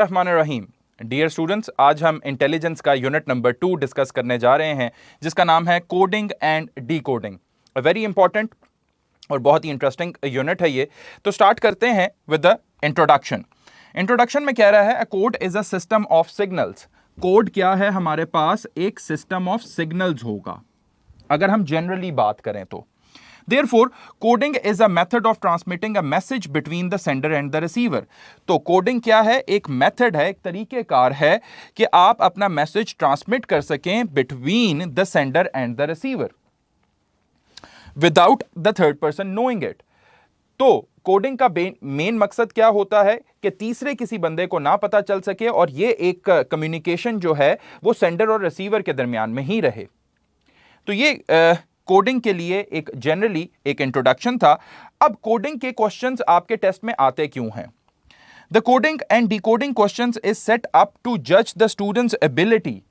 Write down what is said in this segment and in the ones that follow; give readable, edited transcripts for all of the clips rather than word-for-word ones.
रहमानिर्रहीम। Dear students, आज हम intelligence का यूनिट नंबर 2 डिस्कस करने जा रहे हैं, जिसका नाम है coding and decoding. Very important और बहुत ही इंटरेस्टिंग यूनिट है ये। तो स्टार्ट करते हैं विद द इंट्रोडक्शन। इंट्रोडक्शन में कह रहा है, a code is a system of signals. Code क्या है? हमारे पास एक सिस्टम ऑफ सिग्नल्स होगा, अगर हम जनरली बात करें तो। Therefore, coding is a method of transmitting a message between the sender and the receiver. तो कोडिंग क्या है? एक मेथड है, एक तरीकेकार है कि आप अपना मैसेज ट्रांसमिट कर सकें between the sender and the receiver without the third person knowing it. तो कोडिंग का मेन मकसद क्या होता है कि तीसरे किसी बंदे को ना पता चल सके और ये एक कम्युनिकेशन जो है वो सेंडर और रिसीवर के दरमियान में ही रहे। तो ये कोडिंग के लिए एक जनरली एक इंट्रोडक्शन था। अब कोडिंग के क्वेश्चंस आपके टेस्ट में आते क्यों हैं? The coding and decoding questions is set up to जज द स्टूडेंट्स एबिलिटी।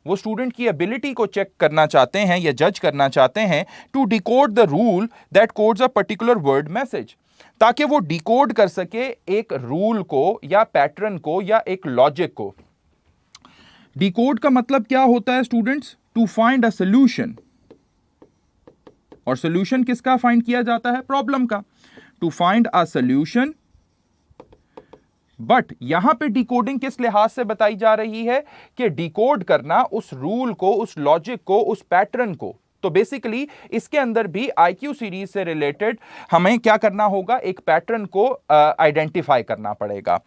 वो स्टूडेंट की एबिलिटी को चेक करना चाहते हैं या जज करना चाहते हैं to decode the rule that codes a particular word message, ताकि वो डिकोड कर सके एक रूल को या पैटर्न को या एक लॉजिक को। डिकोड का मतलब क्या होता है students? To find a solution. और सोल्यूशन किसका फाइंड किया जाता है? प्रॉब्लम का। To find a solution. But यहां पे डिकोडिंग किस लिहाज से बताई जा रही है कि डिकोड करना उस रूल को, उस लॉजिक को, उस पैटर्न को। तो बेसिकली इसके अंदर भी आईक्यू सीरीज से रिलेटेड हमें क्या करना होगा? एक पैटर्न को आइडेंटिफाई करना पड़ेगा।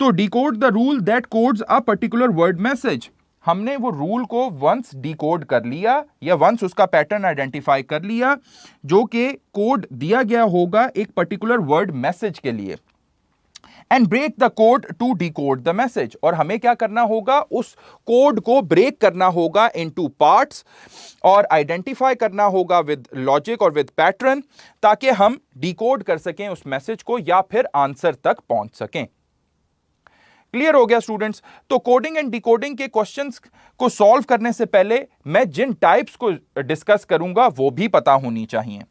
तो decode the rule that codes a particular word message. हमने वो रूल को वंस डिकोड कर लिया या वंस उसका पैटर्न आइडेंटिफाई कर लिया जो कि कोड दिया गया होगा एक पर्टिकुलर वर्ड मैसेज के लिए, and break the code to decode the message. और हमें क्या करना होगा? उस कोड को ब्रेक करना होगा इनटू पार्ट्स और आइडेंटिफाई करना होगा विद लॉजिक और विद पैटर्न, ताकि हम डिकोड कर सकें उस मैसेज को या फिर आंसर तक पहुंच सकें। क्लियर हो गया स्टूडेंट्स? तो कोडिंग एंड डिकोडिंग के क्वेश्चंस को सॉल्व करने से पहले मैं जिन टाइप्स को डिस्कस करूंगा वो भी पता होनी चाहिए।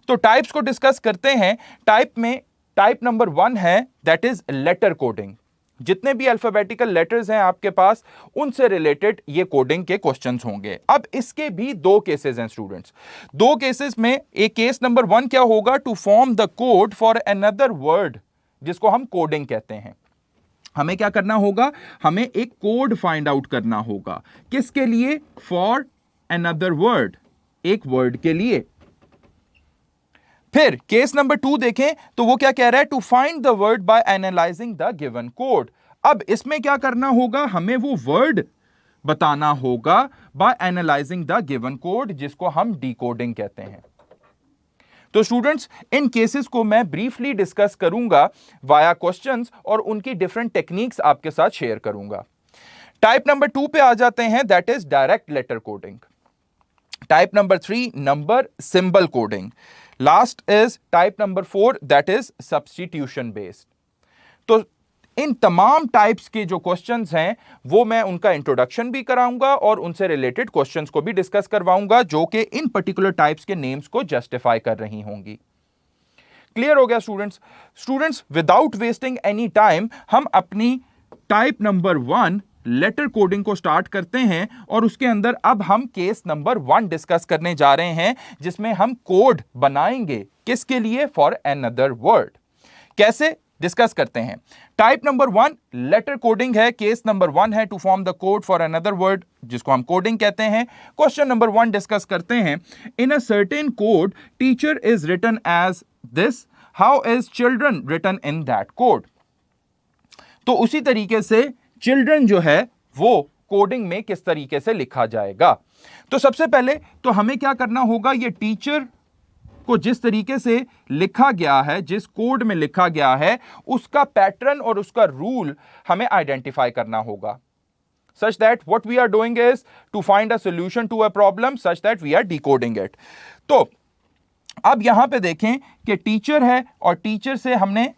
तो टाइप्स को डिस्कस करते हैं। टाइप नंबर 1 है दैट इज लेटर कोडिंग। जितने भी अल्फाबेटिकल लेटर्स हैं आपके पास, उनसे रिलेटेड ये कोडिंग के क्वेश्चंस होंगे। अब इसके भी दो केसेस हैं स्टूडेंट्स। दो केसेस में एक केस नंबर 1 क्या होगा? To form the code for another word, जिसको हम कोडिंग कहते हैं। हमें क्या करना होगा? हमें एक कोड फाइंड आउट करना होगा। किसके लिए? फॉर अनदर वर्ड, एक वर्ड के लिए। फिर केस नंबर 2 देखें तो वो क्या कह रहा है? To find the word by analysing the given code. अब इसमें क्या करना होगा? हमें वो वर्ड बताना होगा by analysing the given code, जिसको हम डिकोडिंग कहते हैं। तो स्टूडेंट्स, इन केसेस को मैं ब्रीफली डिस्कस करूंगा वाया क्वेश्चंस और उनकी डिफरेंट टेक्निक्स आपके साथ शेयर करूंगा। टाइप नंबर 2 पे आ जाते हैं, that is direct letter coding. Type number 3 number symbol coding. Last is type number 4 that is substitution based. तो इन तमाम टाइप्स के जो क्वेश्चंस हैं वो मैं उनका इंट्रोडक्शन भी कराऊंगा और उनसे रिलेटेड क्वेश्चंस को भी डिस्कस करवाऊंगा, जो कि इन पर्टिकुलर टाइप्स के नेम्स को जस्टिफाई कर रही होंगी। क्लियर हो गया students, without wasting any time हम अपनी टाइप नंबर 1 लेटर कोडिंग को स्टार्ट करते हैं और उसके अंदर अब हम केस नंबर 1 डिस्कस करने जा रहे हैं, जिसमें हम कोड बनाएंगे। किसके लिए? For another word. कैसे? डिस्कस करते हैं। टाइप नंबर 1 लेटर कोडिंग है। केस नंबर 1 है to form the code for another word, जिसको हम कोडिंग कहते हैं। क्वेश्चन नंबर 1 डिस्कस करते हैं। In a certain code teacher is written as this, how is children written in that code. तो उसी तरीके से चिल्ड्रन जो है वो कोडिंग में किस तरीके से लिखा जाएगा। तो सबसे पहले तो हमें क्या करना होगा? ये टीचर को जिस तरीके से लिखा गया है, जिस कोड में लिखा गया है, उसका पैटर्न और उसका रूल हमें आइडेंटिफाई करना होगा, such that what we are doing is to find a solution to a problem such that we are decoding it. तो अब यहां पे देखें कि टीचर है और टीचर से हमने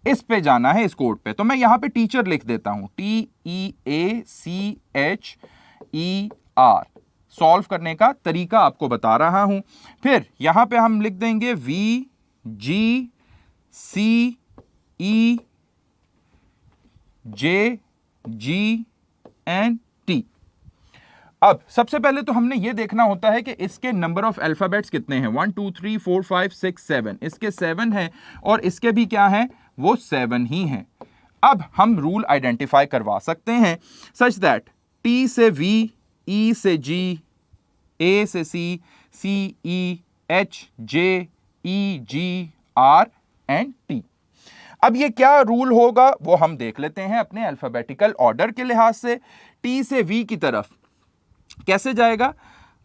इस पे जाना है, इस कोड पे। तो मैं यहां पे टीचर लिख देता हूं, TEACHER। सॉल्व करने का तरीका आपको बता रहा हूं। फिर यहां पे हम लिख देंगे VGCE J, G and T। अब सबसे पहले तो हमने ये देखना होता है कि इसके नंबर ऑफ अल्फाबेट्स कितने हैं। 1 2 3 4 5 6 7, इसके 7 हैं और इसके भी क्या हैं, वो 7 ही हैं। अब हम रूल आइडेंटिफाई करवा सकते हैं सच दैट T से V, E से G, A से C, C, E, H, J, E, G, R and T। अब ये क्या रूल होगा वो हम देख लेते हैं अपने अल्फाबेटिकल ऑर्डर के लिहाज से। T से V की तरफ कैसे जाएगा,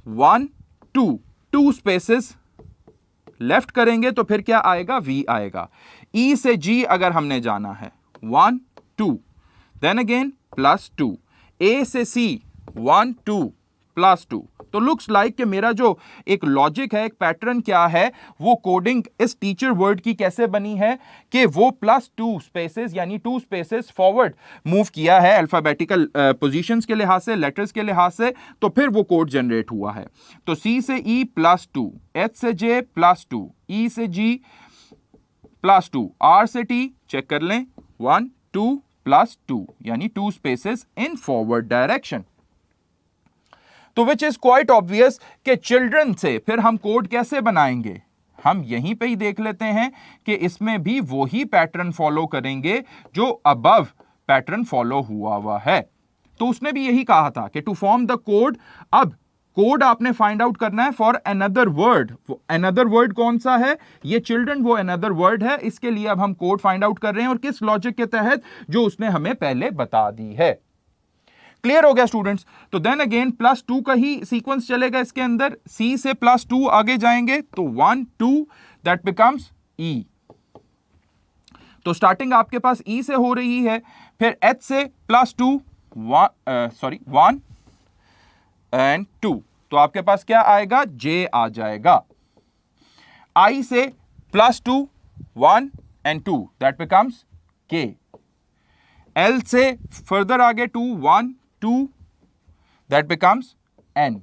1 2 स्पेसेस लेफ्ट करेंगे तो फिर क्या आएगा, V आएगा। E से G अगर हमने जाना है 1 2, देन अगेन +2। A से C 1 2 +2। तो लुक्स लाइक कि मेरा जो एक लॉजिक है, एक पैटर्न क्या है, वो कोडिंग इस टीचर वर्ड की कैसे बनी है कि वो +2 स्पेसेस यानी 2 स्पेसेस फॉरवर्ड मूव किया है अल्फाबेटिकल पोजीशंस के लिहाज से, लेटर्स के लिहाज से, तो फिर वो कोड जनरेट हुआ है। तो C से E +2, H से J +2, E से G +2, R से T चेक कर लें 1 2 +2 यानी 2 स्पेसेस इन फॉरवर्ड डायरेक्शन। तो विच इज क्वाइट ऑब्वियस कि चिल्ड्रन से फिर हम कोड कैसे बनाएंगे, हम यहीं पे ही देख लेते हैं कि इसमें भी वही पैटर्न फॉलो करेंगे जो अबव पैटर्न फॉलो हुआ है। तो उसने भी यही कहा था कि टू फॉर्म द कोड, अब कोड आपने फाइंड आउट करना है for another word. Another word कौन सा है, ये चिल्ड्रन वो अनदर वर्ड है। इसके लिए अब हम कोड फाइंड आउट कर रहे हैं और किस लॉजिक के तहत, जो उसने हमें पहले बता दी है। क्लियर हो गया स्टूडेंट्स। तो देन अगेन +2 का ही सीक्वेंस चलेगा इसके अंदर। C से +2 आगे जाएंगे तो 1 2 दैट बिकम्स E। तो स्टार्टिंग आपके पास E से हो रही है, फिर H से +2 1 एंड 2, तो आपके पास क्या आएगा, J आ जाएगा। I से +2 1 and 2 that becomes K। L से फर्दर आगे 2 1 2 दैट बिकम्स N।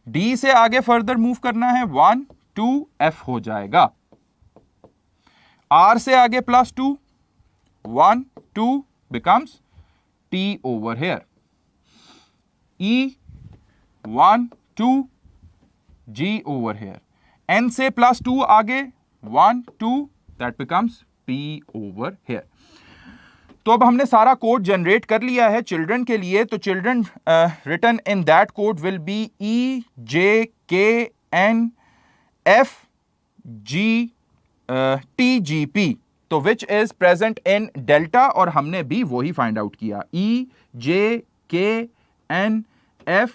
D से आगे फर्दर मूव करना है 1 2 F हो जाएगा। R से आगे +2 1 2 becomes T over hair. E 1 2 G over hair. N से +2 आगे 1 2 that becomes P over here. तो अब हमने सारा कोड जनरेट कर लिया है चिल्ड्रन के लिए। तो children written in that code will be E J K N F G T G P, तो which is present in delta, और हमने भी वही फाइंड आउट किया। E J K N F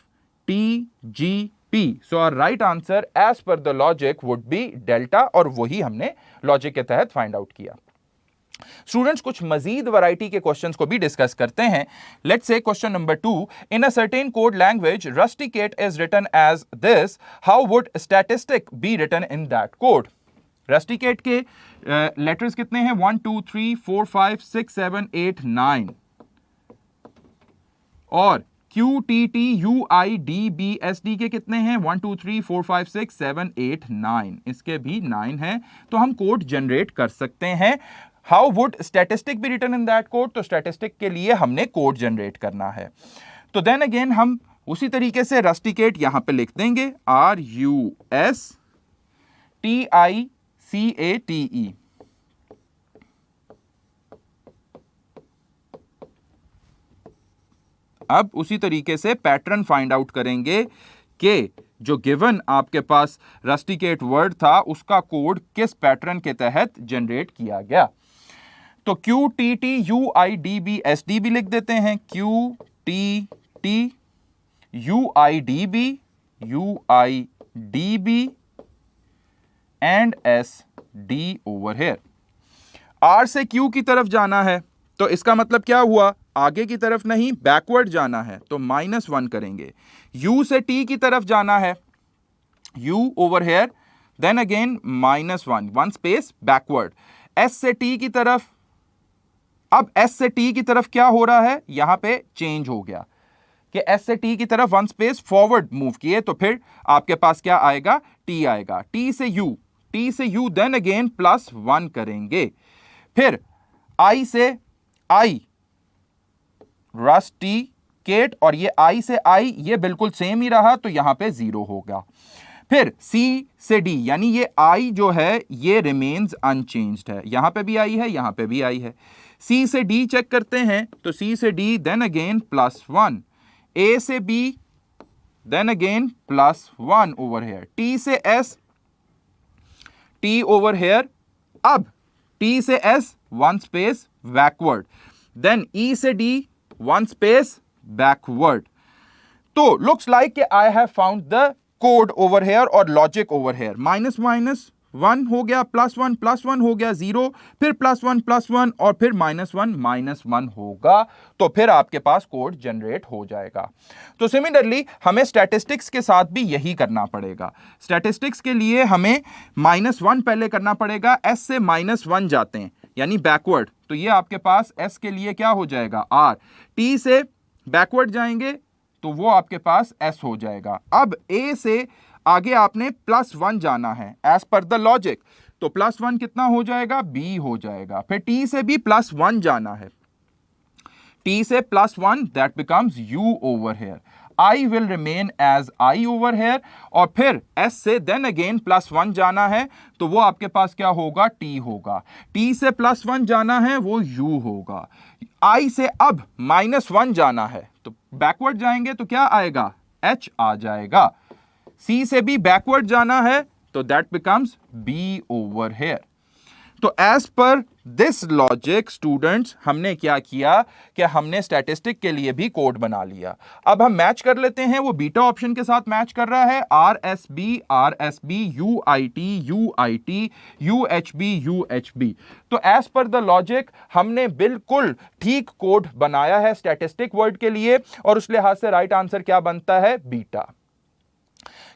T G P, so our right answer as per the logic would be delta, और वही हमने logic के तहत फाइंड आउट किया। स्टूडेंट्स कुछ मजीद वैरायटी के क्वेश्चंस को भी डिस्कस करते हैं। Let's say question number 2, in a certain code language rusticate is written as this, how would statistic be written in that code. Rusticate के लेटर्स कितने हैं, 1 2 3 4 5 6 7 8 9, और Q T T U I D B S D के कितने हैं, 1 2 3 4 5 6 7 8 9, इसके भी 9 हैं। तो हम कोड जनरेट कर सकते हैं। How would statistic be written in that code, तो स्टैटिस्टिक के लिए हमने कोड जनरेट करना है। तो देन अगेन हम उसी तरीके से रस्टिकेट यहां पे लिख देंगे, RUSTICATE। अब उसी तरीके से पैटर्न फाइंड आउट करेंगे कि जो गिवन आपके पास रस्टिकेट वर्ड था उसका कोड किस पैटर्न के तहत जनरेट किया गया। तो Q T T U I D B S D भी लिख देते हैं, Q T T U I D B U I D B and S D over here. R से Q की तरफ जाना है, तो इसका मतलब क्या हुआ, आगे की तरफ नहीं बैकवर्ड जाना है, तो -1 करेंगे। U से T की तरफ जाना है, U over here, then again -1 space backward. S से T की तरफ, अब S से T की तरफ क्या हो रहा है, यहां पे चेंज हो गया कि S से T की तरफ 1 स्पेस फॉरवर्ड मूव किए, तो फिर आपके पास क्या आएगा, T आएगा। T से U देन अगेन +1 करेंगे। फिर I से I रस्टिकेट, और ये I से I ये बिल्कुल सेम ही रहा, तो यहां पे 0 होगा। फिर C से D, यानी ये I जो है ये रिमेन्स अनचेंज्ड है, यहां पे भी I है, यहां पे भी I है। C से D चेक करते हैं, तो C से D देन अगेन +1, A से B then again +1 over here, T से S T ओवर हेयर, अब T से S 1 space backward, then E से D 1 स्पेस बैकवर्ड। तो लुक्स लाइक कि I have found the code over here और logic over here. Minus minus 1 हो गया, +1 हो गया 0, फिर +1 और फिर -1 होगा, तो फिर आपके पास कोड जनरेट हो जाएगा। तो सिमिलरली हमें स्टैटिस्टिक्स के साथ भी यही करना पड़ेगा। स्टैटिस्टिक्स के लिए हमें -1 पहले करना पड़ेगा, S से -1 जाते हैं यानी बैकवर्ड, तो ये आपके पास S के लिए क्या हो जाएगा R, T से बैकवर्ड जाएंगे तो वो आपके पास S हो जाएगा। अब A से आगे आपने +1 जाना है एज पर द लॉजिक, तो +1 कितना हो जाएगा, B हो जाएगा। फिर T से भी +1 जाना है, T से +1 that becomes U over here, I will remain as I over here, और फिर S से देन अगेन +1 जाना है तो वो आपके पास क्या होगा, T होगा। T से +1 जाना है वो U होगा। I से अब -1 जाना है तो बैकवर्ड जाएंगे तो क्या आएगा, H आ जाएगा। C से भी बैकवर्ड जाना है तो that becomes B over here. तो as per this logic students हमने क्या किया कि हमने स्टैटिस्टिक के लिए भी कोड बना लिया। अब हम मैच कर लेते हैं, वो बीटा ऑप्शन के साथ मैच कर रहा है, RSB UIT UHB। तो एज पर द लॉजिक हमने बिल्कुल ठीक कोड बनाया है स्टैटिस्टिक वर्ड के लिए, और उस लिहाज से राइट आंसर क्या बनता है, बीटा।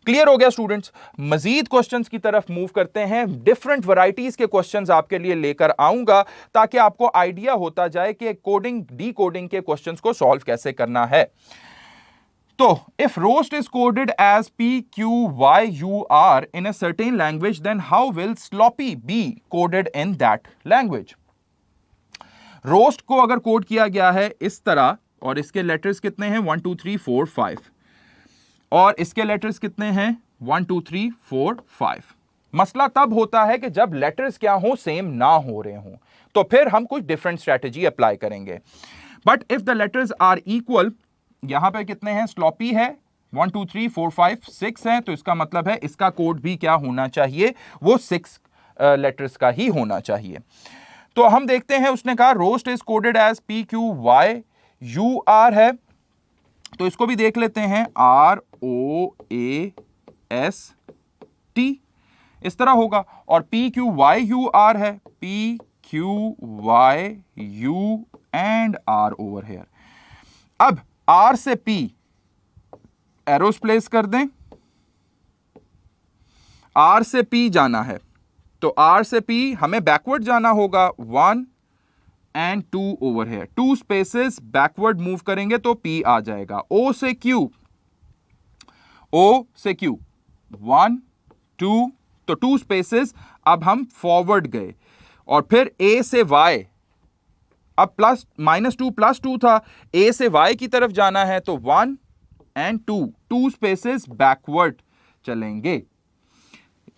क्लियर हो गया स्टूडेंट्स। मजीद क्वेश्चंस की तरफ मूव करते हैं, डिफरेंट वैरायटीज के क्वेश्चंस आपके लिए लेकर आऊंगा ताकि आपको आइडिया होता जाए कि कोडिंग डी कोडिंग के क्वेश्चंस को सॉल्व कैसे करना है। तो if roast is coded as PQYUR in a certain language then how will sloppy be coded in that language. Roast को अगर कोड किया गया है इस तरह, और इसके लेटर्स कितने हैं 1 2 3 4 5, और इसके लेटर्स कितने हैं 1 2 3 4 5। मसला तब होता है कि जब लेटर्स क्या हो, सेम ना हो रहे हो, तो फिर हम कुछ डिफरेंट स्ट्रेटजी अप्लाई करेंगे। But if the letters are equal, यहां पे कितने हैं, स्लॉपी है 1 2 3 4 5 6 है, तो इसका मतलब है इसका कोड भी क्या होना चाहिए, वो 6 लेटर्स का ही होना चाहिए। तो हम देखते हैं, उसने कहा roast is coded as PQYUR है, तो इसको भी देख लेते हैं, ROAST इस तरह होगा, और PQYUR है, PQYU and R over here. अब R से P एरोस प्लेस कर दें, R से P जाना है, तो R से P हमें बैकवर्ड जाना होगा 1 and 2 over here, 2 spaces backward move करेंगे तो P आ जाएगा। O से Q 1 2, तो 2 स्पेसेस, अब हम फॉरवर्ड गए, और फिर A से Y, अब -2 +2 था, A से Y की तरफ जाना है तो 1 एंड 2 स्पेसेस बैकवर्ड चलेंगे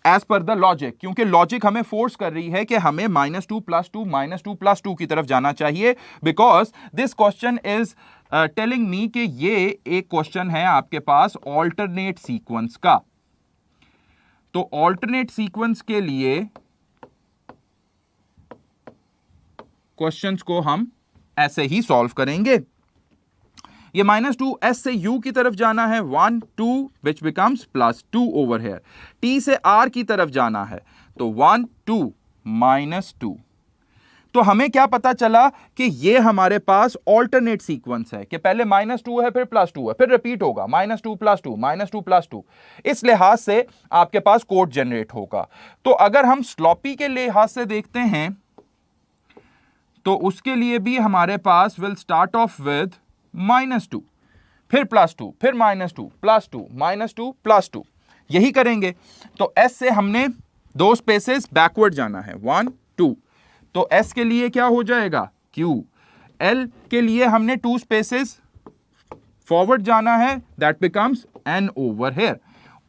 एज पर द लॉजिक, क्योंकि लॉजिक हमें फोर्स कर रही है कि हमें -2 + 2 की तरफ जाना चाहिए, because this question is telling me कि ये एक क्वेश्चन है आपके पास ऑल्टरनेट सीक्वेंस का। तो ऑल्टरनेट सीक्वेंस के लिए क्वेश्चंस को हम ऐसे ही सॉल्व करेंगे। ये -2 S से U की तरफ जाना है 1 2 which becomes +2 over here, T से R की तरफ जाना है तो 1 2 -2। तो हमें क्या पता चला कि ये हमारे पास ऑल्टरनेट सीक्वेंस है कि पहले -2 है फिर +2 है, फिर रिपीट होगा -2 + 2 -2 + 2। इस लिहाज से आपके पास कोड जनरेट होगा। तो अगर हम स्लॉपी के लिहाज से देखते हैं तो उसके लिए भी हमारे पास विल स्टार्ट ऑफ विद -2 फिर +2 फिर -2 +2 -2 +2, यही करेंगे। तो S से हमने 2 स्पेसेस बैकवर्ड जाना है 1 2, तो S के लिए क्या हो जाएगा Q, L के लिए हमने 2 स्पेसेस फॉरवर्ड जाना है, that becomes N over here.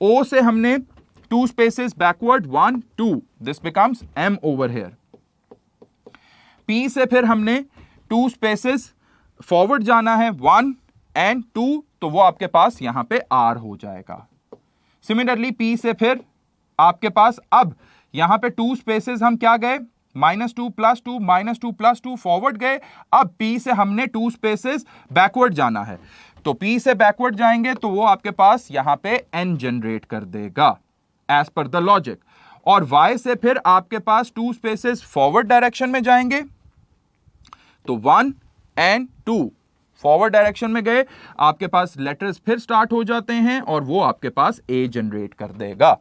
O से हमने 2 spaces backward 1 2, this becomes M over here. P से फिर हमने 2 स्पेसेस फॉरवर्ड जाना है 1 एंड 2, तो वो आपके पास यहां पे R हो जाएगा. सिमिलरली P से फिर आपके पास अब यहां पे 2 स्पेसेस हम क्या गए, -2 + 2 -2 + 2 फॉरवर्ड गए. अब P से हमने 2 स्पेसेस बैकवर्ड जाना है, तो P से बैकवर्ड जाएंगे तो वो आपके पास यहां पे N जनरेट कर देगा एज पर द लॉजिक. और Y से फिर आपके पास 2 स्पेसेस फॉरवर्ड डायरेक्शन में जाएंगे, तो 1 एंड 2 फॉरवर्ड डायरेक्शन में गए, आपके पास लेटर्स फिर स्टार्ट हो जाते हैं और वो आपके पास A जनरेट कर देगा.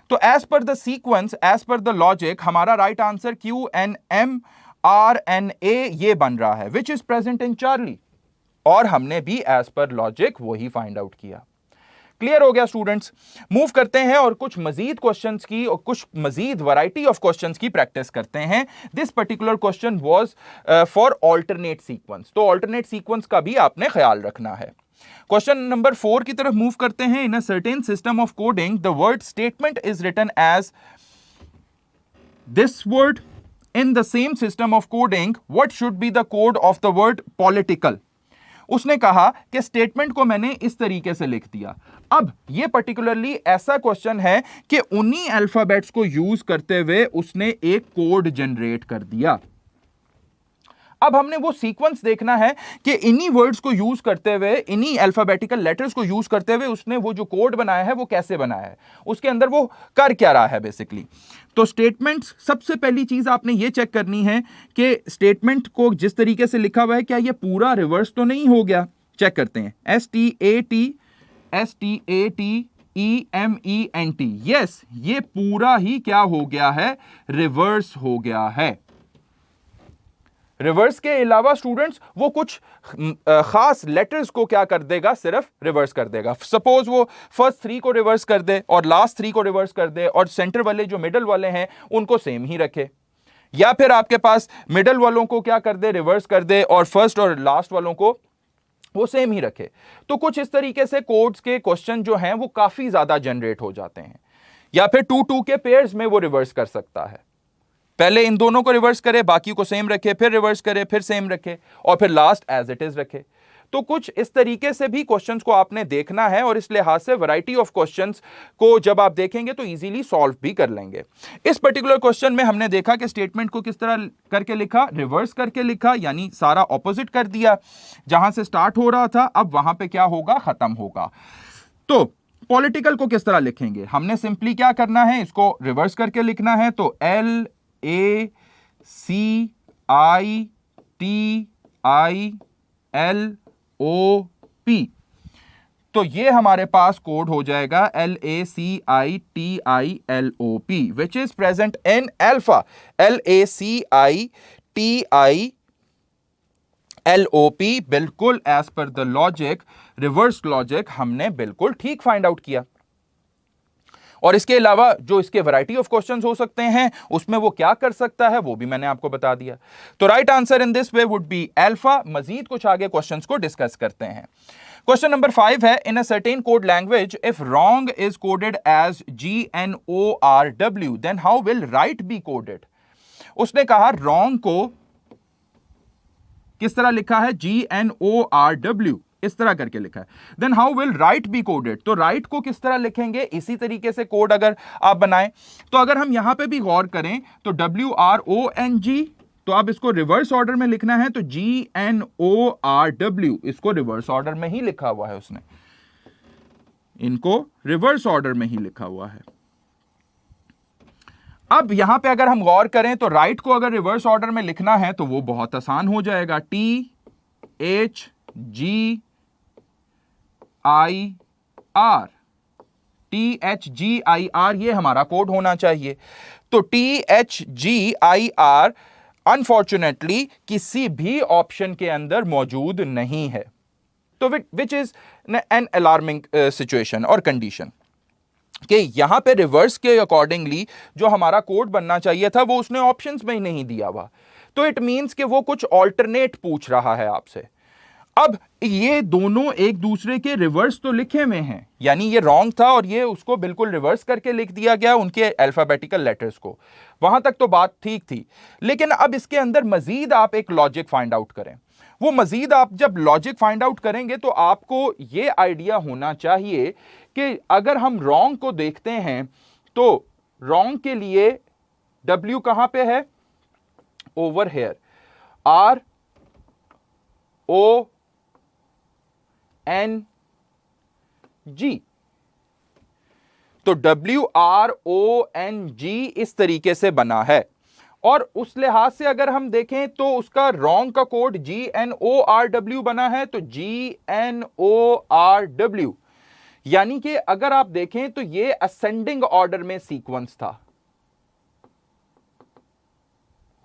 तो as per the sequence, as per the logic, हमारा राइट आंसर QNM RNA ये बन रहा है, which is present in Charlie. और हमने भी एज पर लॉजिक वही फाइंड आउट किया. क्लियर हो गया स्टूडेंट्स. मूव करते हैं और कुछ मजीद क्वेश्चंस की और कुछ मजीद वैरायटी ऑफ क्वेश्चंस की प्रैक्टिस करते हैं. This particular question was for alternate sequence, तो ऑल्टरनेट सीक्वेंस का भी आपने ख्याल रखना है. क्वेश्चन नंबर 4 की तरफ मूव करते हैं. In a certain system of coding the word statement is written as this word. In the same system of coding what should be the code of the word political. उसने कहा कि statement को मैंने इस तरीके से लिख दिया. अब ये पर्टिकुलरली ऐसा क्वेश्चन है कि उन्हीं अल्फाबेट्स को यूज करते हुए उसने एक कोड जनरेट कर दिया. अब हमने वो सीक्वेंस देखना है कि इन्हीं वर्ड्स को यूज करते हुए, इन्हीं अल्फाबेटिकल लेटर्स को यूज करते हुए उसने वो जो कोड बनाया है वो कैसे बनाया है, उसके अंदर वो कर क्या रहा है बेसिकली. तो स्टेटमेंट्स, सबसे पहली चीज आपने ये चेक करनी है कि स्टेटमेंट को जिस तरीके से लिखा हुआ है क्या ये पूरा रिवर्स तो नहीं हो गया. चेक करते हैं. STATEMENT, यस, ये पूरा ही क्या हो गया है, रिवर्स हो गया है. रिवर्स के अलावा स्टूडेंट्स वो कुछ खास लेटर्स को क्या कर देगा, सिर्फ रिवर्स कर देगा. सपोज वो फर्स्ट 3 को रिवर्स कर दे और लास्ट 3 को रिवर्स कर दे और सेंटर वाले जो मिडल वाले हैं उनको सेम ही रखे, या फिर आपके पास मिडल वालों को क्या कर दे, रिवर्स कर दे और फर्स्ट और लास्ट वालों को वो सेम ही रखे. तो कुछ इस तरीके से कोड्स के क्वेश्चन जो हैं वो काफी ज्यादा जनरेट हो जाते हैं. या फिर 2-2 के पेयर्स में वो रिवर्स कर सकता है. पहले इन दोनों को रिवर्स करे, बाकी को सेम रखे, फिर रिवर्स करे, फिर सेम रखे और फिर लास्ट एज इट इज रखे. तो कुछ इस तरीके से भी क्वेश्चंस को आपने देखना है और इस लिहाज से वैरायटी ऑफ क्वेश्चंस को जब आप देखेंगे तो इजीली सॉल्व भी कर लेंगे. इस पर्टिकुलर क्वेश्चन में हमने देखा कि स्टेटमेंट को किस तरह करके लिखा, रिवर्स करके लिखा, यानी सारा ऑपोजिट कर दिया. जहां से स्टार्ट हो रहा था अब वहां पे क्या होगा, खत्म होगा. तो पॉलिटिकल को किस तरह लिखेंगे, हमने सिंपली क्या करना है, इसको रिवर्स करके लिखना है. तो LACITILOP, तो ये हमारे पास कोड हो जाएगा LACITILOP, which is present in alpha. LACITILOP बिल्कुल as per the logic, reverse logic हमने बिल्कुल ठीक फाइंड आउट किया. और इसके अलावा जो इसके वैरायटी ऑफ क्वेश्चंस हो सकते हैं उसमें वो क्या कर सकता है वो भी मैंने आपको बता दिया. तो right answer in this way would be alpha. मजीद कुछ आगे क्वेश्चंस को डिस्कस करते हैं. क्वेश्चन नंबर 5 है. In a certain code language if wrong is coded as GNORW then how will right be coded. उसने कहा रॉन्ग को किस तरह लिखा है, GNORW, इस तरह करके लिखा है. Then how will right be coded, तो राइट को किस तरह लिखेंगे, इसी तरीके से कोड अगर आप बनाएं. तो अगर हम यहां पे भी गौर करें तो WRONG, तो आप इसको रिवर्स ऑर्डर में लिखना है तो GNORW, इसको रिवर्स ऑर्डर में ही लिखा हुआ है उसने, इनको रिवर्स ऑर्डर में ही लिखा हुआ है. अब यहां पे अगर हम गौर करें तो राइट को अगर रिवर्स ऑर्डर में लिखना है तो वो बहुत आसान हो जाएगा. THGIR, THGIR ये हमारा कोड होना चाहिए. तो THGIR अनफॉर्चुनेटली किसी भी ऑप्शन के अंदर मौजूद नहीं है. तो which is an alarming situation और कंडीशन कि यहां पे रिवर्स के अकॉर्डिंगली जो हमारा कोड बनना चाहिए था वो उसने ऑप्शंस में ही नहीं दिया हुआ. तो इट मींस कि वो कुछ ऑल्टरनेट पूछ रहा है आपसे। अब ये दोनों एक दूसरे के रिवर्स तो लिखे हुए हैं, यानी ये रॉन्ग था और ये उसको बिल्कुल रिवर्स करके लिख दिया गया उनके अल्फाबेटिकल लेटर्स को, वहां तक तो बात ठीक थी। लेकिन अब इसके अंदर मजीद आप एक लॉजिक फाइंड आउट करें। वो मजीद आप जब लॉजिक फाइंड आउट करेंगे तो आपको ये आइडिया होना चाहिए कि अगर हम रॉन्ग को देखते हैं तो रॉन्ग के लिए W कहां पे है, over here, R O N G, तो WRONG इस तरीके से बना है। और उस लिहाज से अगर हम देखें तो उसका रॉन्ग का कोड GNORW बना है, तो GNORW, यानी कि अगर आप देखें तो ये असेंडिंग ऑर्डर में सीक्वेंस था।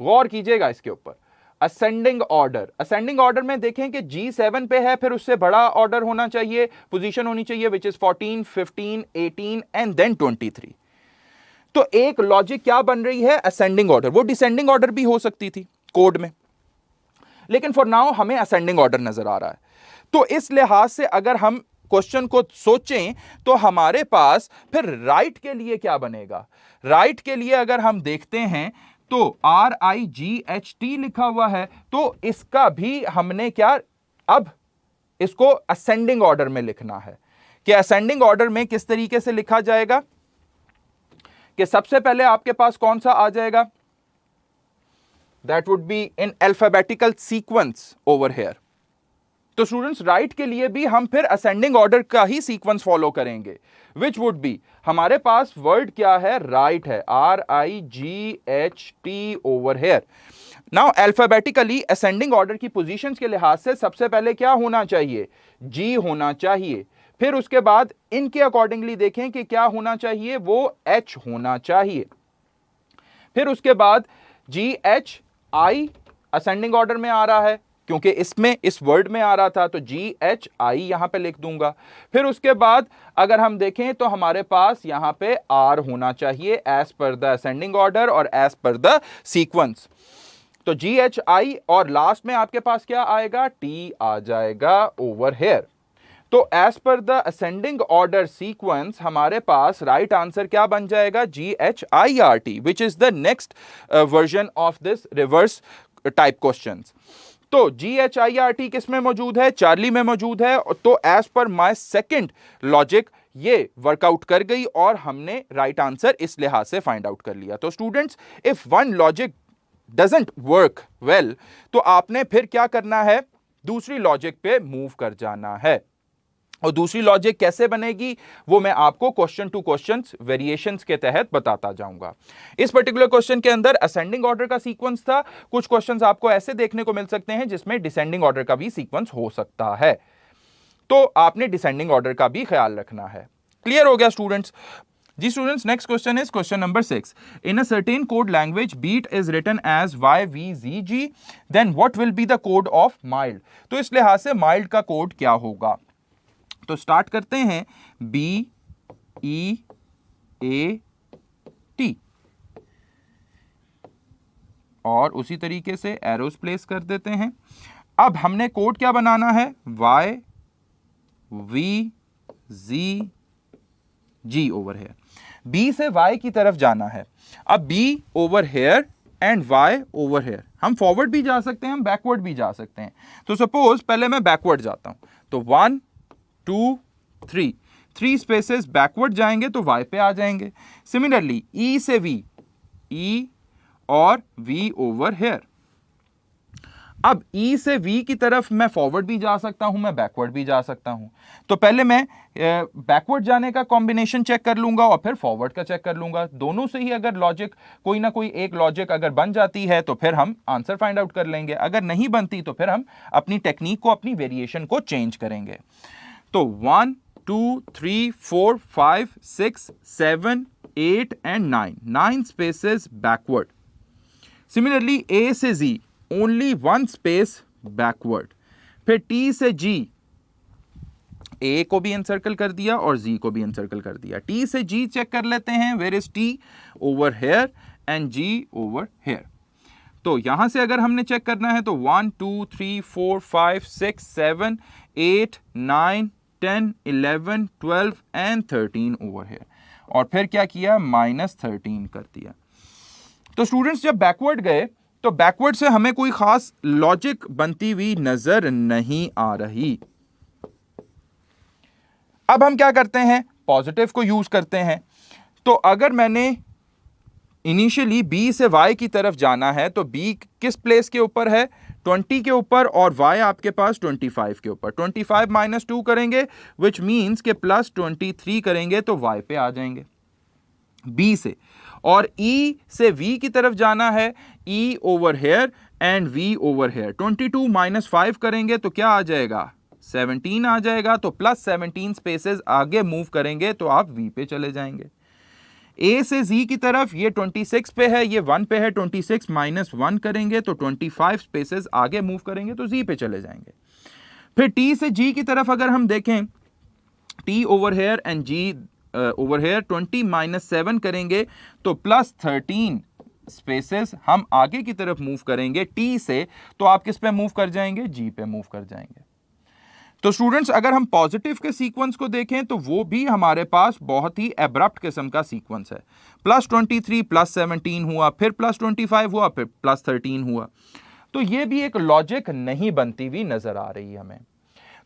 गौर कीजिएगा इसके ऊपर, असेंडिंग ऑर्डर में देखें कि G7 पे है, फिर उससे बड़ा ऑर्डर होना चाहिए, पोजीशन होनी चाहिए विच इज 14, 15, 18 एंड देन 23। तो एक लॉजिक क्या बन रही है, असेंडिंग ऑर्डर। वो डिसेंडिंग ऑर्डर भी हो सकती थी कोड में, लेकिन फॉर नाउ हमें असेंडिंग ऑर्डर नजर आ रहा है। तो इस लिहाज से अगर हम क्वेश्चन को सोचें तो हमारे पास फिर राइट के लिए क्या बनेगा। राइट के लिए अगर हम देखते हैं तो RIGHT लिखा हुआ है, तो इसका भी हमने क्या, अब इसको असेंडिंग ऑर्डर में लिखना है। कि असेंडिंग ऑर्डर में किस तरीके से लिखा जाएगा कि सबसे पहले आपके पास कौन सा आ जाएगा, that would be in alphabetical sequence over here. तो स्टूडेंट्स राइट के लिए भी हम फिर असेंडिंग ऑर्डर का ही सीक्वेंस फॉलो करेंगे, विच वुड बी, हमारे पास वर्ड क्या है, राइट है, RIGHT over here. Now alphabetically ascending order की पोजीशंस के लिहाज से सबसे पहले क्या होना चाहिए, G होना चाहिए। फिर उसके बाद इनके अकॉर्डिंगली देखें कि क्या होना चाहिए, वो H होना चाहिए। फिर उसके बाद GHI असेंडिंग ऑर्डर में आ रहा है क्योंकि इसमें इस वर्ड में आ रहा था, तो GHI यहां पे लिख दूंगा। फिर उसके बाद अगर हम देखें तो हमारे पास यहां पे R होना चाहिए as per the ascending order और एज पर द सीक्वेंस। तो GHI और लास्ट में आपके पास क्या आएगा, T आ जाएगा ओवर हेयर। तो as per the ascending order sequence हमारे पास राइट आंसर क्या बन जाएगा, GHIRT, which is the next version of this reverse type questions. तो GHIRT किस में मौजूद है, चार्ली में मौजूद है। तो as per my second logic ये वर्कआउट कर गई और हमने राइट आंसर इस लिहाज से फाइंड आउट कर लिया। तो students, if one logic doesn't work well तो आपने फिर क्या करना है, दूसरी लॉजिक पे मूव कर जाना है। और दूसरी लॉजिक कैसे बनेगी वो मैं आपको क्वेश्चन टू क्वेश्चन वेरिएशंस के तहत बताता जाऊंगा। इस पर्टिकुलर क्वेश्चन के अंदर असेंडिंग ऑर्डर का सीक्वेंस था। कुछ क्वेश्चंस आपको ऐसे देखने को मिल सकते हैं जिसमें डिसेंडिंग ऑर्डर का भी सीक्वेंस हो सकता है, तो आपने डिसेंडिंग ऑर्डर का भी ख्याल रखना है। क्लियर हो गया स्टूडेंट्स। जी students, next question is question number 6। In a certain code language beat is written as YVZG, then what will be the code of mild. तो इस लिहाज से माइल्ड का कोड क्या होगा, तो स्टार्ट करते हैं BEAT और उसी तरीके से एरोस प्लेस कर देते हैं। अब हमने कोड क्या बनाना है, YVZG ओवर हेयर। B से Y की तरफ जाना है। अब B over here and Y over here. हम फॉरवर्ड भी जा सकते हैं, हम बैकवर्ड भी जा सकते हैं। तो सपोज पहले मैं बैकवर्ड जाता हूं, तो 1 2 3 3 स्पेसेस बैकवर्ड जाएंगे तो Y पे आ जाएंगे। सिमिलरली E से V, E और V ओवर हेयर। अब E से V की तरफ मैं फॉरवर्ड भी जा सकता हूं, मैं बैकवर्ड भी जा सकता हूं। तो पहले मैं बैकवर्ड जाने का कॉम्बिनेशन चेक कर लूंगा और फिर फॉरवर्ड का चेक कर लूंगा। दोनों से ही अगर लॉजिक कोई ना कोई एक लॉजिक अगर बन जाती है तो फिर हम आंसर फाइंड आउट कर लेंगे। अगर नहीं बनती तो फिर हम अपनी टेक्निक को, अपनी वेरिएशन को चेंज करेंगे। तो 1 2 3 4 5 6 7 8 and 9 spaces backward. Similarly A से Z ओनली 1 स्पेस बैकवर्ड। फिर T से G, A को भी एनसर्कल कर दिया और Z को भी एनसर्कल कर दिया। T से G चेक कर लेते हैं, where is T, over here and G over here. तो यहां से अगर हमने चेक करना है तो 1 2 3 4 5 6 7 8 9 10 11 12 एंड 13 ओवर है, और फिर क्या किया, -13 कर दिया। तो स्टूडेंट्स जब बैकवर्ड गए तो बैकवर्ड से हमें कोई खास लॉजिक बनती हुई नजर नहीं आ रही। अब हम क्या करते हैं, पॉजिटिव को यूज करते हैं। तो अगर मैंने इनिशियली बी से वाई की तरफ जाना है तो बी किस प्लेस के ऊपर है, 20 के ऊपर, और वाई आपके पास 25 के ऊपर। 25 - 2 करेंगे विच मीन्स के +23 करेंगे तो वाई पे आ जाएंगे बी से। और ई से वी की तरफ जाना है, E over here and V over here. 22 - 5 करेंगे तो क्या आ जाएगा, 17 आ जाएगा। तो +17 स्पेसेस आगे मूव करेंगे तो आप वी पे चले जाएंगे। ए से जी की तरफ, ये 26 पे है, ये 1 पे है, 26 - 1 करेंगे तो 25 स्पेसेस आगे मूव करेंगे तो जी पे चले जाएंगे। फिर टी से जी की तरफ अगर हम देखें, T over here and G over here, 20 - 7 करेंगे तो +13 स्पेसेस हम आगे की तरफ मूव करेंगे टी से, तो आप किस पे मूव कर जाएंगे, जी पे मूव कर जाएंगे। तो स्टूडेंट्स अगर हम पॉजिटिव के सीक्वेंस को देखें तो वो भी हमारे पास बहुत ही एब्रप्ट किस्म का सीक्वेंस है। +23 +17 हुआ, फिर +25 हुआ, फिर +13 हुआ। तो ये भी एक लॉजिक नहीं बनती हुई नजर आ रही है हमें।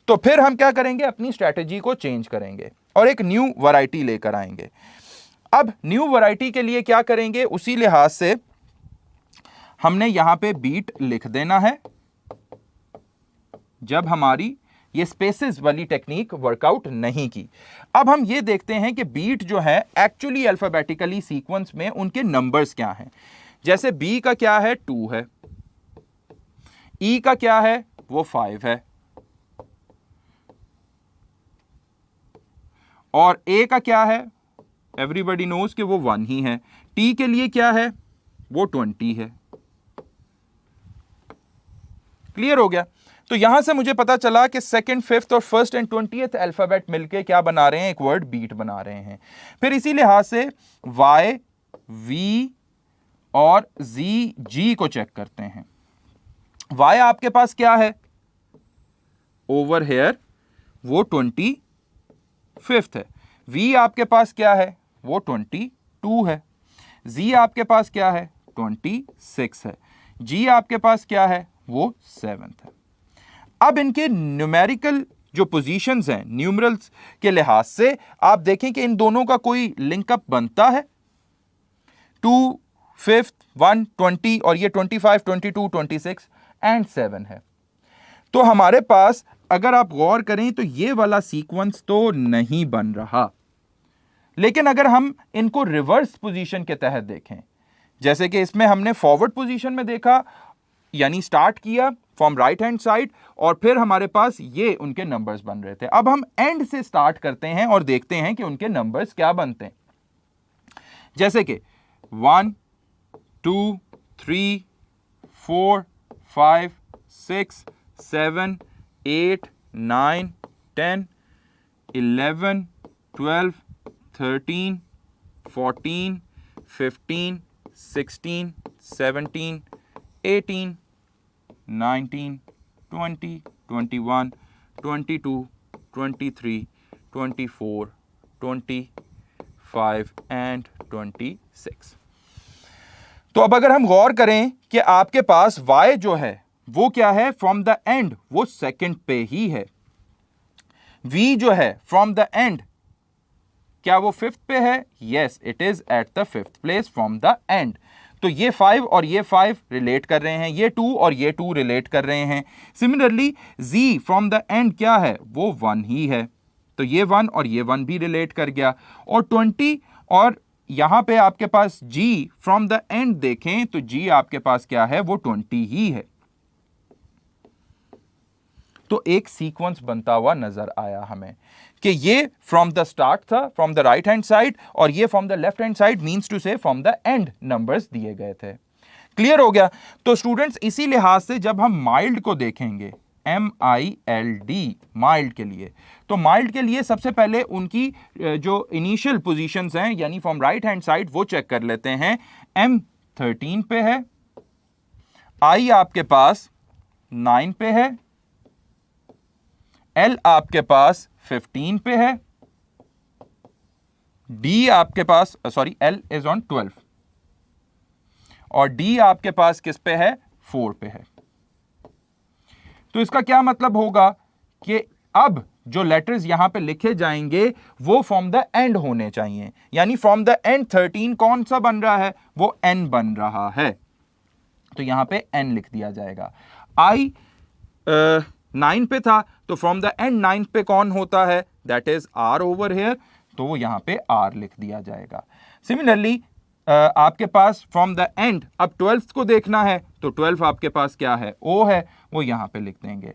तो फिर हम क्या करेंगे, अपनी स्ट्रेटेजी को चेंज करेंगे और एक न्यू वैरायटी लेकर आएंगे। अब न्यू वैरायटी के लिए क्या करेंगे, उसी लिहाज से हमने यहां पे बीट लिख देना है जब हमारी ये स्पेसेस वाली टेक्निक वर्कआउट नहीं की। अब हम ये देखते हैं कि बीट जो है एक्चुअली अल्फाबेटिकली सीक्वेंस में उनके नंबर्स क्या हैं। जैसे बी का क्या है, 2 है, ई का क्या है, वो 5 है, और ए का क्या है, एवरीबॉडी नोज कि वो 1 ही है। टी के लिए क्या है, वो 20 है। क्लियर हो गया। तो यहां से मुझे पता चला कि सेकंड, फिफ्थ और फर्स्ट एंड 20th अल्फाबेट मिलके क्या बना रहे हैं, एक वर्ड बीट बना रहे हैं। फिर इसी लिहाज से वाई, वी और जी, जी को चेक करते हैं। वाई आपके पास क्या है, ओवर हेयर, वो 25th है। वी आपके पास क्या है, वो 22 है। जी आपके पास क्या है, 26 है। जी आपके पास क्या है, वो 7th है। अब इनके न्यूमेरिकल जो पोजीशंस हैं न्यूमरल्स के लिहाज से आप देखें कि इन दोनों का कोई लिंकअप बनता है। 2, 5th, 1, 20 और ये 25, 22, 26 एंड 7 है। तो हमारे पास अगर आप गौर करें तो ये वाला सीक्वेंस तो नहीं बन रहा। लेकिन अगर हम इनको रिवर्स पोजीशन के तहत देखें, जैसे कि इसमें हमने फॉरवर्ड पोजीशन में देखा, यानी स्टार्ट किया फ्रॉम राइट हैंड साइड और फिर हमारे पास ये उनके नंबर्स बन रहे थे। अब हम एंड से स्टार्ट करते हैं और देखते हैं कि उनके नंबर्स क्या बनते हैं। जैसे कि 1 2 3 4 5 6 7 8 9 10 11 12 13 14 15 16 17 18 19 20 21 22 23 24 25 एंड 26। तो अब अगर हम गौर करें कि आपके पास y जो है वो क्या है, फ्रॉम द एंड वो सेकंड पे ही है। v जो है फ्रॉम द एंड क्या वो 5th पे है, yes it is at the 5th place from the end. तो ये 5 और ये 5 रिलेट कर रहे हैं, ये 2 और ये 2 रिलेट कर रहे हैं। Similarly z from the and क्या है, वो 1 ही है, तो ये 1 और ये 1 भी रिलेट कर गया। और 20 और यहां पे आपके पास g फ्रॉम द एंड देखें तो g आपके पास क्या है, वो 20 ही है। तो एक सीक्वेंस बनता हुआ नजर आया हमें कि ये फ्रॉम द स्टार्ट था, from the right hand side, और ये from the left hand side, means to say from the end numbers दिए गए थे। क्लियर हो गया। तो स्टूडेंट्स इसी लिहाज से जब हम माइल्ड को देखेंगे, MILD माइल्ड के लिए, तो माइल्ड के लिए सबसे पहले उनकी जो इनिशियल पोजीशंस हैं यानी फ्रॉम राइट हैंड साइड वो चेक कर लेते हैं। M 13 पे है, I आपके पास 9 पे है, L आपके पास 15 पे है, D आपके पास सॉरी L इज ऑन 12 और D आपके पास किस पे है, 4 पे है। तो इसका क्या मतलब होगा कि अब जो लेटर्स यहां पे लिखे जाएंगे वो फ्रॉम द एंड होने चाहिए, यानी फ्रॉम द एंड 13 कौन सा बन रहा है, वो N बन रहा है। तो यहां पे N लिख दिया जाएगा। I 9 पे था तो फ्रॉम द एंड 9 पे कौन होता है, that is R over here, तो वो यहां पे R लिख दिया जाएगा। सिमिलरली आपके पास फ्रॉम द एंड अब 12th को देखना है तो 12 आपके पास क्या है, O है, वो यहां पे लिख देंगे।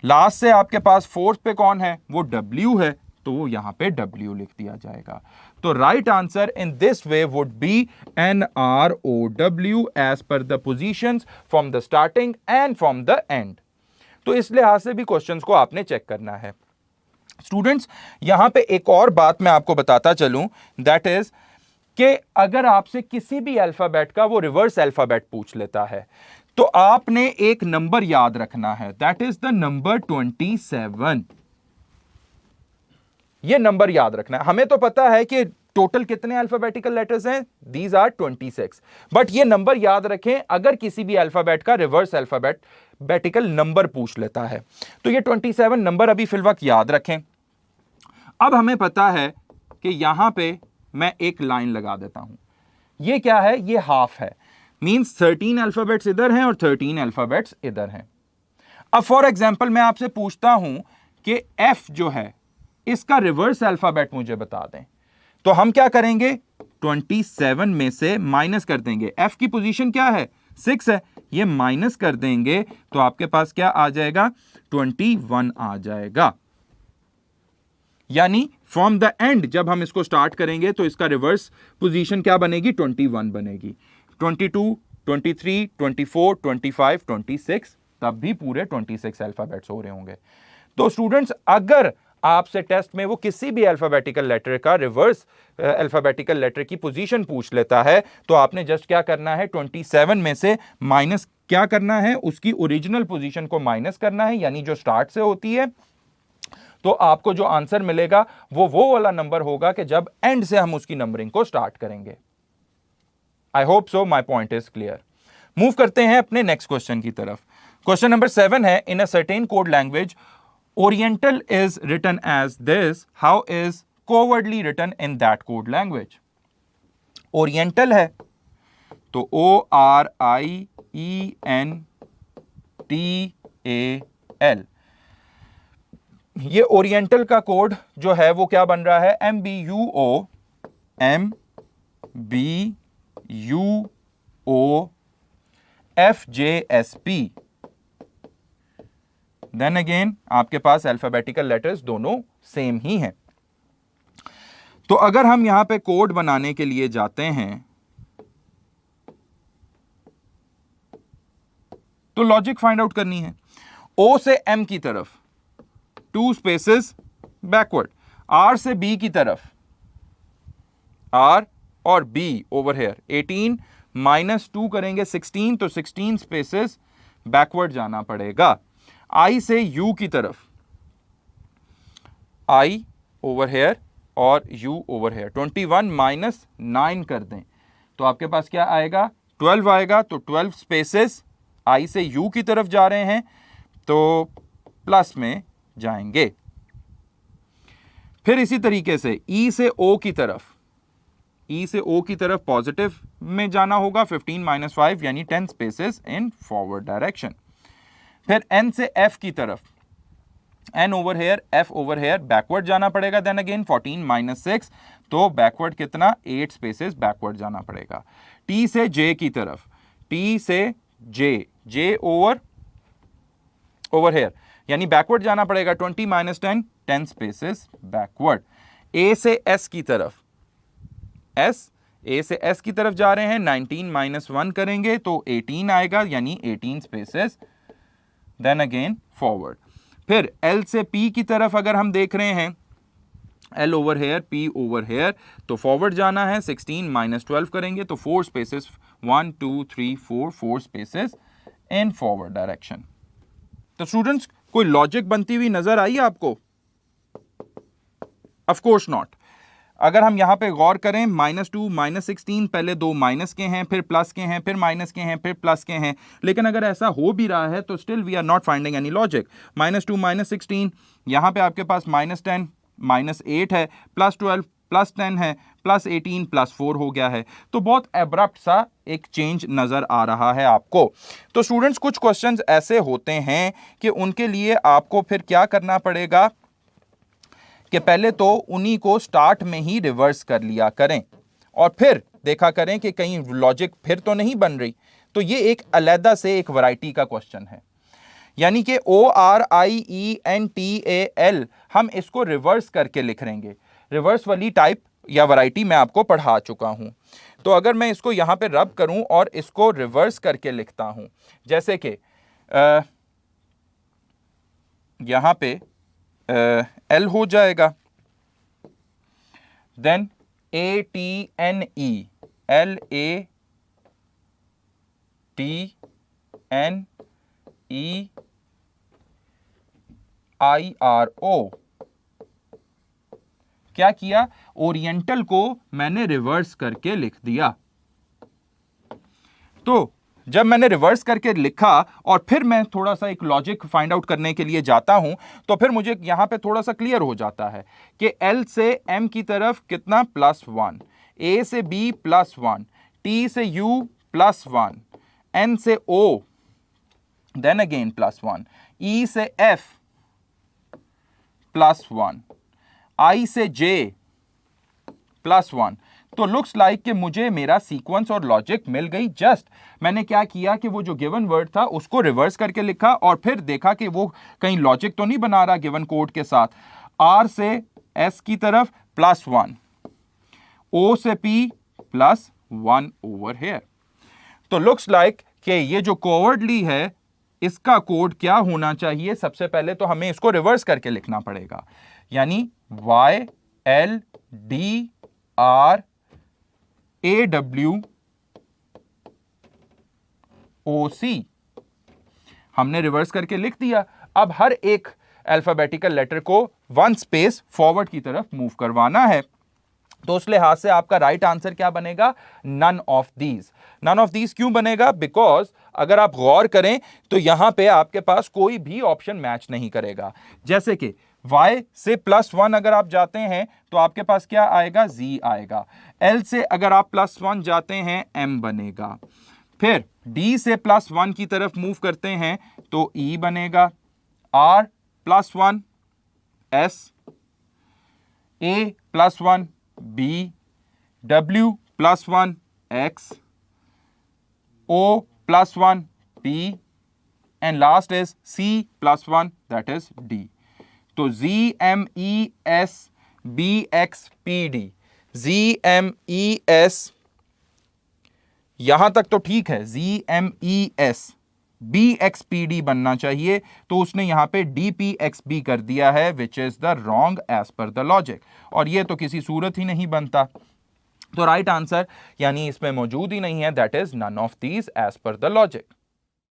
लास्ट से आपके पास 4th पे कौन है, वो W है, तो वो यहां पे W लिख दिया जाएगा। तो right answer in this way would be NROW as per the positions from the starting and from the end. तो इस लिहाज से भी क्वेश्चंस को आपने चेक करना है। स्टूडेंट्स यहां पे एक और बात मैं आपको बताता चलूं, दैट इज कि अगर आपसे किसी भी अल्फाबेट का वो रिवर्स अल्फाबेट पूछ लेता है तो आपने एक नंबर याद रखना है, दैट इज द नंबर 27। ये नंबर याद रखना है। हमें तो पता है कि टोटल कितने अल्फाबेटिकल लेटर्स हैं, दीज आर 26, बट ये नंबर याद रखें अगर किसी भी अल्फाबेट का रिवर्स अल्फाबेटिकल नंबर पूछ लेता है तो ये 27 नंबर अभी फिल वक्त याद रखें। अब हमें पता है कि यहां पे मैं एक लाइन लगा देता हूं, ये क्या है, ये हाफ है, मींस 13 अल्फाबेट्स इधर हैं और 13 अल्फाबेट्स इधर हैं। अब फॉर एग्जांपल मैं आपसे पूछता हूं कि F जो है इसका रिवर्स अल्फाबेट मुझे बता दें, तो हम क्या करेंगे, 27 में से माइनस कर देंगे। F की पोजीशन क्या है, 6 है, ये माइनस कर देंगे तो आपके पास क्या आ जाएगा, 21 आ जाएगा। यानी फ्रॉम द एंड जब हम इसको स्टार्ट करेंगे तो इसका रिवर्स पोजीशन क्या बनेगी, 21 बनेगी। 22, 23, 24, 25, 26, तब भी पूरे 26 अल्फाबेट्स हो रहे होंगे। तो स्टूडेंट्स अगर आपसे टेस्ट में वो किसी भी अल्फाबेटिकल लेटर का रिवर्स अल्फाबेटिकल लेटर की पोजीशन पूछ लेता है तो आपने जस्ट क्या करना है, 27 में से माइनस क्या करना है, उसकी ओरिजिनल पोजीशन को माइनस करना है, यानी जो स्टार्ट से होती है। तो आपको जो आंसर मिलेगा वो वाला नंबर होगा कि जब एंड से हम उसकी नंबरिंग को स्टार्ट करेंगे। I hope so my point is clear. Move करते हैं अपने नेक्स्ट क्वेश्चन की तरफ। क्वेश्चन नंबर 7 है, in a certain code language oriental is written as this, how is cowardly written in that code language. Oriental है तो ORIENTAL, ये oriental का कोड जो है वो क्या बन रहा है, MBUOFJSP। देन अगेन आपके पास अल्फाबेटिकल लेटर्स दोनों सेम ही हैं। तो अगर हम यहां पे कोड बनाने के लिए जाते हैं तो लॉजिक फाइंड आउट करनी है। O से M की तरफ 2 स्पेसेस बैकवर्ड, R से B की तरफ R और B ओवर हेयर 18 माइनस 2 करेंगे 16, तो 16 स्पेसेस बैकवर्ड जाना पड़ेगा। I से U की तरफ I ओवर हेयर और U ओवर हेयर 21 माइनस 9 कर दें तो आपके पास क्या आएगा, 12 आएगा। तो 12 स्पेसेस I से U की तरफ जा रहे हैं तो प्लस में जाएंगे। फिर इसी तरीके से E से O की तरफ पॉजिटिव में जाना होगा, 15 माइनस 5 यानी 10 स्पेसेस इन फॉरवर्ड डायरेक्शन। फिर N से F की तरफ N over here F over here backward जाना पड़ेगा। देन अगेन 14 माइनस 6, तो बैकवर्ड कितना, 8 स्पेसेस बैकवर्ड जाना पड़ेगा। T से J की तरफ, T से J ओवर हेयर यानी बैकवर्ड जाना पड़ेगा, 20 माइनस 10 10 स्पेसेस बैकवर्ड। A से S की तरफ A से S की तरफ जा रहे हैं, 19 माइनस 1 करेंगे तो 18 आएगा यानी 18 स्पेसेस देन अगेन फॉरवर्ड। फिर L से P की तरफ अगर हम देख रहे हैं, L over here P over here, तो फॉरवर्ड जाना है, 16 माइनस 12 करेंगे तो 4 spaces 1 2 3 4 4 spaces in forward direction. तो स्टूडेंट्स कोई लॉजिक बनती हुई नजर आई आपको? Of course not. अगर हम यहां पे गौर करें, -2 -16, पहले दो माइनस के हैं, फिर प्लस के हैं, फिर माइनस के हैं, फिर प्लस के हैं, लेकिन अगर ऐसा हो भी रहा है तो still we are not finding any logic. -2 -16, यहां पे आपके पास -10 -8 है, +12 +10 है, +18 +4 हो गया है। तो बहुत एब्रप्ट सा एक चेंज नजर आ रहा है आपको। तो स्टूडेंट्स कुछ क्वेश्चंस ऐसे होते हैं कि उनके लिए आपको फिर क्या करना पड़ेगा कि पहले तो उन्हीं को स्टार्ट में ही रिवर्स कर लिया करें और फिर देखा करें कि कहीं लॉजिक फिर तो नहीं बन रही। तो ये एक अलहदा से एक वैरायटी का क्वेश्चन है, यानी कि ORIENTAL हम इसको रिवर्स करके लिख लेंगे। रिवर्स वाली टाइप या वैरायटी मैं आपको पढ़ा चुका हूं। तो अगर मैं इसको यहां पे रब करूं और इसको रिवर्स करके लिखता हूं, जैसे कि यहां पे L हो जाएगा, देन ATNE, LATNEIRO। क्या किया? ओरिएंटल को मैंने रिवर्स करके लिख दिया। तो जब मैंने रिवर्स करके लिखा और फिर मैं थोड़ा सा एक लॉजिक फाइंड आउट करने के लिए जाता हूं, तो फिर मुझे यहां पे थोड़ा सा क्लियर हो जाता है कि L से M की तरफ कितना +1, A से B +1, T से U +1, N से O देन अगेन +1, E से F +1, I से J +1। तो लुक्स लाइक कि मुझे मेरा सीक्वेंस और लॉजिक मिल गई। जस्ट मैंने क्या किया कि वो जो गिवन वर्ड था उसको रिवर्स करके लिखा और फिर देखा कि वो कहीं लॉजिक तो नहीं बना रहा गिवन कोड के साथ। R से S की तरफ +1, O से P +1 ओवर हियर। तो लुक्स लाइक कि ये जो कोवर्डली है इसका कोड क्या होना चाहिए? सबसे पहले तो हमें इसको रिवर्स करके लिखना पड़ेगा, यानी YLDRAWOC हमने रिवर्स करके लिख दिया। अब हर एक अल्फाबेटिकल लेटर को 1 स्पेस फॉरवर्ड की तरफ मूव करवाना है। तो उस लिहाज से आपका राइट आंसर क्या बनेगा? None of these. None of these क्यों बनेगा? बिकॉज अगर आप गौर करें तो यहां पे आपके पास कोई भी ऑप्शन मैच नहीं करेगा। जैसे कि Y से +1 अगर आप जाते हैं तो आपके पास क्या आएगा? Z आएगा। L से अगर आप +1 जाते हैं M बनेगा। फिर D से +1 की तरफ मूव करते हैं तो E बनेगा। R +1 S, A +1 B, W +1 X, O +1 P, and last is C +1, that is D. तो ZMESBXPD, ZMES यहां तक तो ठीक है, ZMESBXPD बनना चाहिए, तो उसने यहां पे DPXB कर दिया है, which is the wrong as per the logic, और ये तो किसी सूरत ही नहीं बनता। तो राइट आंसर यानी इसमें मौजूद ही नहीं है, that is none of these as per the logic.